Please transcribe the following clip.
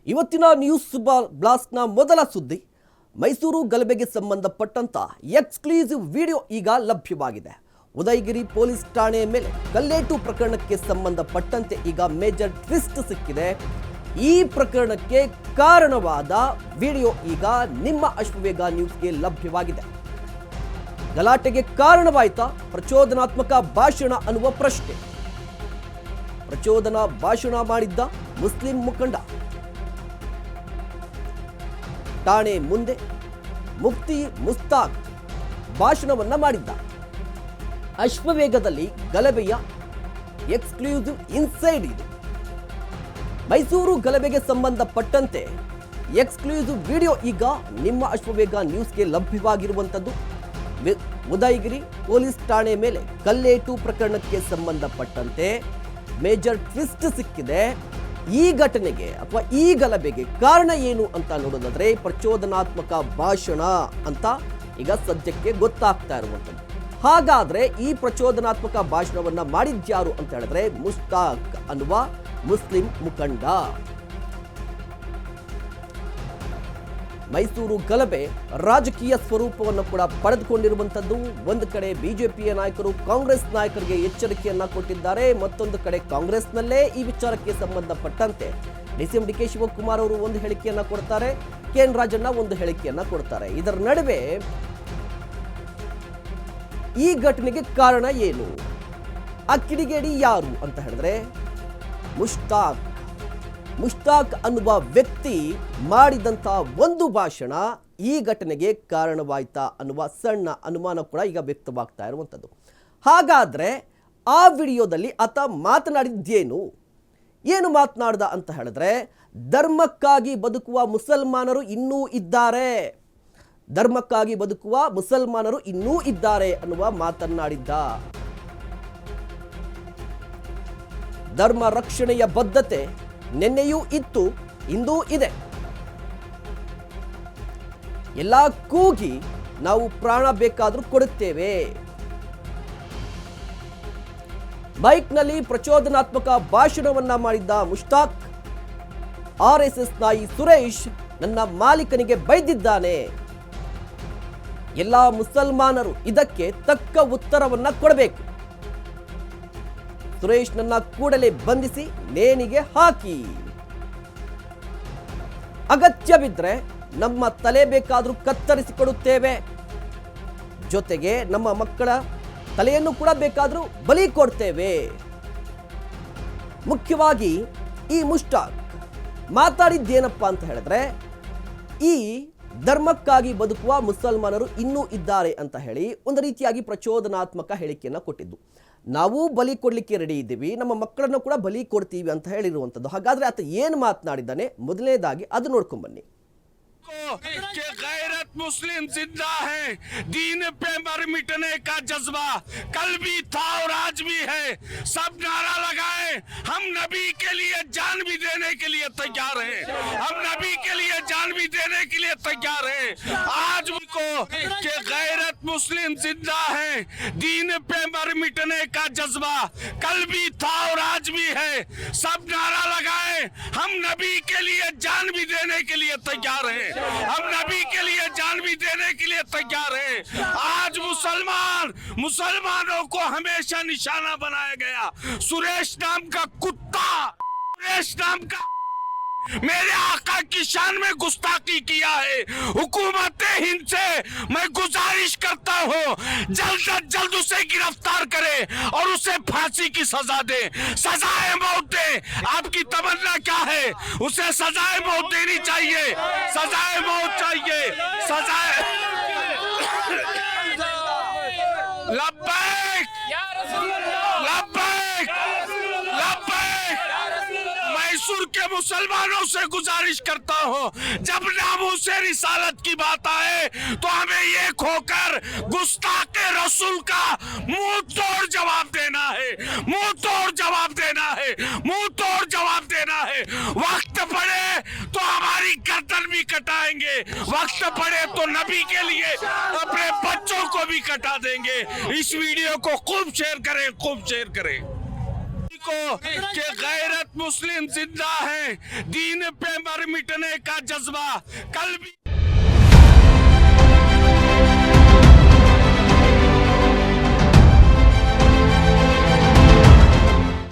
ಇವತ್ತಿನ ನ್ಯೂಸ್ ಬ್ಲಾಸ್ಟ್ನ ಮೊದಲ ಸುದ್ದಿ ಮೈಸೂರು ಗಲಭೆಗೆ ಸಂಬಂಧಪಟ್ಟಂತ ಎಕ್ಸ್ಕ್ಲೂಸಿವ್ ವಿಡಿಯೋ ಈಗ ಲಭ್ಯವಾಗಿದೆ. ಉದಯಗಿರಿ ಪೊಲೀಸ್ ಠಾಣೆಯ ಮೇಲೆ ಕಲ್ಲೇಟು ಪ್ರಕರಣಕ್ಕೆ ಸಂಬಂಧಪಟ್ಟಂತೆ ಈಗ ಮೇಜರ್ ಟ್ವಿಸ್ಟ್ ಸಿಕ್ಕಿದೆ. ಈ ಪ್ರಕರಣಕ್ಕೆ ಕಾರಣವಾದ ವಿಡಿಯೋ ಈಗ ನಿಮ್ಮ ಅಶ್ವವೇಗ ನ್ಯೂಸ್ಗೆ ಲಭ್ಯವಾಗಿದೆ. ಗಲಾಟೆಗೆ ಕಾರಣವಾಯಿತಾ ಪ್ರಚೋದನಾತ್ಮಕ ಭಾಷಣ ಅನ್ನುವ ಪ್ರಶ್ನೆ. ಪ್ರಚೋದನಾ ಭಾಷಣ ಮಾಡಿದ್ದ ಮುಸ್ಲಿಂ ಮುಖಂಡ ಠಾಣೆ ಮುಂದೆ ಮುಫ್ತಿ ಮುಸ್ತಾಕ್ ಭಾಷಣವನ್ನ ಮಾಡಿದ್ದ. ಅಶ್ವವೇಗದಲ್ಲಿ ಗಲಭೆಯ ಎಕ್ಸ್ಕ್ಲೂಸಿವ್ ಇನ್ಸೈಡ್ ಇದು. ಮೈಸೂರು ಗಲಭೆಗೆ ಸಂಬಂಧಪಟ್ಟಂತೆ ಎಕ್ಸ್ಕ್ಲೂಸಿವ್ ವಿಡಿಯೋ ಈಗ ನಿಮ್ಮ ಅಶ್ವವೇಗ ನ್ಯೂಸ್ಗೆ ಲಭ್ಯವಾಗಿರುವಂಥದ್ದು. ಉದಯಗಿರಿ ಪೊಲೀಸ್ ಠಾಣೆ ಮೇಲೆ ಕಲ್ಲೇಟು ಪ್ರಕರಣಕ್ಕೆ ಸಂಬಂಧಪಟ್ಟಂತೆ ಮೇಜರ್ ಟ್ವಿಸ್ಟ್ ಸಿಕ್ಕಿದೆ. ಈ ಘಟನೆಗೆ ಅಥವಾ ಈ ಗಲಭೆಗೆ ಕಾರಣ ಏನು ಅಂತ ನೋಡೋದಾದ್ರೆ ಪ್ರಚೋದನಾತ್ಮಕ ಭಾಷಣ ಅಂತ ಈಗ ಸದ್ಯಕ್ಕೆ ಗೊತ್ತಾಗ್ತಾ ಇರುವಂಥದ್ದು. ಹಾಗಾದ್ರೆ ಈ ಪ್ರಚೋದನಾತ್ಮಕ ಭಾಷಣವನ್ನ ಮಾಡಿದ್ಯಾರು ಅಂತ ಹೇಳಿದ್ರೆ ಮುಸ್ತಾಕ್ ಅನ್ನುವ ಮುಸ್ಲಿಂ ಮುಖಂಡ. ಮೈಸೂರು ಗಲಭೆ ರಾಜಕೀಯ ಸ್ವರೂಪವನ್ನು ಕೂಡ ಪಡೆದುಕೊಂಡಿರುವಂಥದ್ದು. ಒಂದು ಕಡೆ ಬಿಜೆಪಿಯ ನಾಯಕರು ಕಾಂಗ್ರೆಸ್ ನಾಯಕರಿಗೆ ಎಚ್ಚರಿಕೆಯನ್ನ ಕೊಟ್ಟಿದ್ದಾರೆ, ಮತ್ತೊಂದು ಕಡೆ ಕಾಂಗ್ರೆಸ್ನಲ್ಲೇ ಈ ವಿಚಾರಕ್ಕೆ ಸಂಬಂಧಪಟ್ಟಂತೆ ಡಿ.ಕೆ ಶಿವಕುಮಾರ್ ಅವರು ಒಂದು ಹೇಳಿಕೆಯನ್ನ ಕೊಡ್ತಾರೆ, ಕೆ.ಎನ್. ರಾಜಣ್ಣ ಒಂದು ಹೇಳಿಕೆಯನ್ನ ಕೊಡ್ತಾರೆ. ಇದರ ನಡುವೆ ಈ ಘಟನೆಗೆ ಕಾರಣ ಏನು, ಆ ಕಿಡಿಗೇಡಿ ಯಾರು ಅಂತ ಹೇಳಿದ್ರೆ ಮುಷ್ತಾಕ್ ಅನ್ನುವ ವ್ಯಕ್ತಿ ಮಾಡಿದಂತ ಒಂದು ಭಾಷಣ ಈ ಘಟನೆಗೆ ಕಾರಣವಾಯ್ತಾ ಅನ್ನುವ ಸಣ್ಣ ಅನುಮಾನ ಕೂಡ ಈಗ ವ್ಯಕ್ತವಾಗ್ತಾ ಇರುವಂಥದ್ದು. ಹಾಗಾದ್ರೆ ಆ ವಿಡಿಯೋದಲ್ಲಿ ಆತ ಮಾತನಾಡಿದ್ದೇನು, ಏನು ಮಾತನಾಡ್ದ ಅಂತ ಹೇಳಿದ್ರೆ ಧರ್ಮಕ್ಕಾಗಿ ಬದುಕುವ ಮುಸಲ್ಮಾನರು ಇನ್ನೂ ಇದ್ದಾರೆ, ಧರ್ಮಕ್ಕಾಗಿ ಬದುಕುವ ಮುಸಲ್ಮಾನರು ಇನ್ನೂ ಇದ್ದಾರೆ ಅನ್ನುವ ಮಾತನಾಡಿದ್ದ. ಧರ್ಮ ರಕ್ಷಣೆಯ ಬದ್ಧತೆ ನಿನ್ನೆಯೂ ಇತ್ತು, ಇಂದೂ ಇದೆ. ಎಲ್ಲ ಕೂಗಿ ನಾವು ಪ್ರಾಣ ಬೇಕಾದ್ರೂ ಕೊಡುತ್ತೇವೆ. ಬೈಕ್ನಲ್ಲಿ ಪ್ರಚೋದನಾತ್ಮಕ ಭಾಷಣವನ್ನ ಮಾಡಿದ್ದ ಮುಷ್ತಾಕ್ RSS ನಾಯಿ ಸುರೇಶ್ ನನ್ನ ಮಾಲೀಕನಿಗೆ ಬೈದಿದ್ದಾನೆ, ಎಲ್ಲ ಮುಸಲ್ಮಾನರು ಇದಕ್ಕೆ ತಕ್ಕ ಉತ್ತರವನ್ನ ಕೊಡಬೇಕು, ಸುರೇಶ್ ನನ್ನ ಕೂಡಲೇ ಬಂಧಿಸಿ ನೇಣಿಗೆ ಹಾಕಿ, ಅಗತ್ಯ ಬಿದ್ದರೆ ನಮ್ಮ ತಲೆ ಬೇಕಾದ್ರೂ ಕತ್ತರಿಸಿಕೊಡುತ್ತೇವೆ, ಜೊತೆಗೆ ನಮ್ಮ ಮಕ್ಕಳ ತಲೆಯನ್ನು ಕೂಡ ಬೇಕಾದ್ರೂ ಬಲಿ ಕೊಡ್ತೇವೆ. ಮುಖ್ಯವಾಗಿ ಈ ಮುಷ್ತಾಕ್ ಮಾತಾಡಿದ್ದೇನಪ್ಪ ಅಂತ ಹೇಳಿದ್ರೆ ಈ ಧರ್ಮಕ್ಕಾಗಿ ಬದುಕುವ ಮುಸಲ್ಮಾನರು ಇನ್ನೂ ಇದ್ದಾರೆ ಅಂತ ಹೇಳಿ ಒಂದು ರೀತಿಯಾಗಿ ಪ್ರಚೋದನಾತ್ಮಕ ಹೇಳಿಕೆಯನ್ನ ಕೊಟ್ಟಿದ್ದು. ನಾವು ಬಲಿ ಕೊಡ್ಲಿಕ್ಕೆ ರೆಡಿ ಇದ್ದೀವಿ, ನಮ್ಮ ಮಕ್ಕಳನ್ನು ಕೂಡ ಬಲಿ ಕೊಡ್ತೀವಿ ಅಂತ ಹೇಳಿರುವಂಥದ್ದು. ಹಾಗಾದ್ರೆ ಆತ ಏನು ಮಾತನಾಡಿದ್ದಾನೆ ಮೊದಲನೇದಾಗಿ ಅದು ನೋಡ್ಕೊಂಡ್ ಬನ್ನಿ. कि गैरत मुस्लिम जिंदा है, दीन पे मर मिटने का जज्बा कल भी था और आज भी है, सब नारा लगाए हम नबी के लिए जान भी देने के लिए तैयार हैं, हम नबी के लिए जान भी देने के लिए तैयार हैं। आज को कि गैरत मुस्लिम जिंदा है, दीन पे मर मिटने का जज्बा कल भी था और आज भी है, सब नारा लगाए हम नबी के लिए जान भी देने के लिए तैयार हैं, हम नबी के लिए जान भी देने के लिए तैयार हैं। आज मुसलमानों को हमेशा निशाना बनाया गया। सुरेश नाम का कुत्ता, सुरेश नाम का मेरे आका की शान में गुस्ताखी किया है। हुकूमत हिंद से मैं गुजारिश करता हूँ जल्द से जल्द उसे गिरफ्तार करे और उसे फांसी की सजा दे, सजाए मौत दे। आपकी तमन्ना क्या है? उसे सजाए मौत देनी चाहिए, सजाए मौत चाहिए, सजाए लब्बैक लब्बैक लब्बैक। मैसूर के मुसलमानों से गुजारिश करता हूँ जब नामूसे रिसालत की बात आए तो हमें ये खोकर गुस्ताखे रसूल का मुंह तोड़ जवाब देना है, मुंह तोड़ जवाब देना है, मुंह तोड़ जवाब देना है। वक्त पड़े तो हमारी गर्दन भी कटाएंगे, वक्त पड़े तो नबी के लिए अपने बच्चों को भी कटा देंगे। इस वीडियो को खूब शेयर करें, खूब शेयर करें। को कि गैरत मुस्लिम जिंदा है, दीन पे मर मिटने का जज्बा कल भी